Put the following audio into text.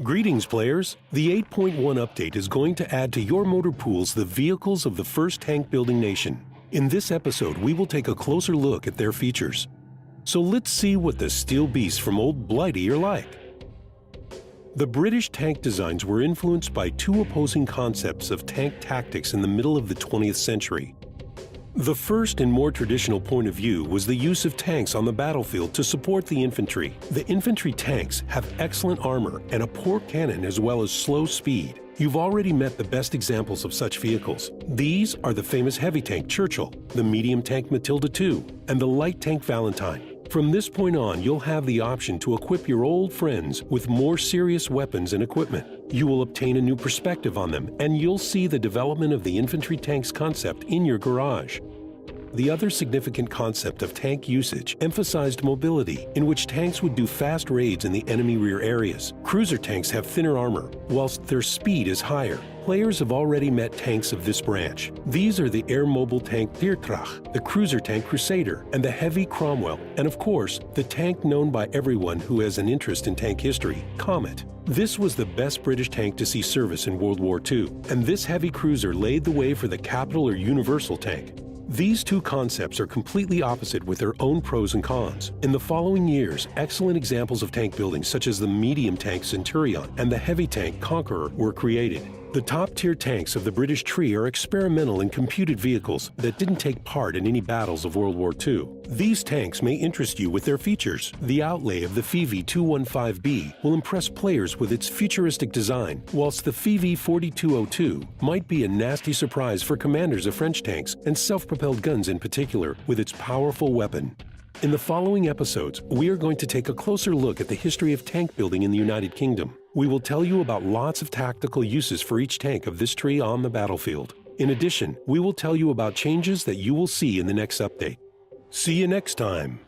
Greetings, players! The 8.1 update is going to add to your motor pools the vehicles of the first tank-building nation. In this episode, we will take a closer look at their features. So let's see what the steel beasts from Old Blighty are like. The British tank designs were influenced by two opposing concepts of tank tactics in the middle of the 20th century. The first and more traditional point of view was the use of tanks on the battlefield to support the infantry. The infantry tanks have excellent armor and a poor cannon as well as slow speed. You've already met the best examples of such vehicles. These are the famous heavy tank Churchill, the medium tank Matilda II, and the light tank Valentine. From this point on, you'll have the option to equip your old friends with more serious weapons and equipment. You will obtain a new perspective on them, and you'll see the development of the infantry tanks concept in your garage. The other significant concept of tank usage emphasized mobility, in which tanks would do fast raids in the enemy rear areas. Cruiser tanks have thinner armor, whilst their speed is higher. Players have already met tanks of this branch. These are the air-mobile tank Viertracht, the cruiser tank Crusader, and the heavy Cromwell, and of course, the tank known by everyone who has an interest in tank history, Comet. This was the best British tank to see service in World War II, and this heavy cruiser laid the way for the capital or universal tank. These two concepts are completely opposite with their own pros and cons. In the following years, excellent examples of tank building such as the medium tank Centurion and the heavy tank Conqueror were created. The top-tier tanks of the British tree are experimental and computed vehicles that didn't take part in any battles of World War II. These tanks may interest you with their features. The outlay of the FV-215B will impress players with its futuristic design, whilst the FV-4202 might be a nasty surprise for commanders of French tanks and self-propelled guns in particular, with its powerful weapon. In the following episodes, we are going to take a closer look at the history of tank building in the United Kingdom. We will tell you about lots of tactical uses for each tank of this tree on the battlefield. In addition, we will tell you about changes that you will see in the next update. See you next time!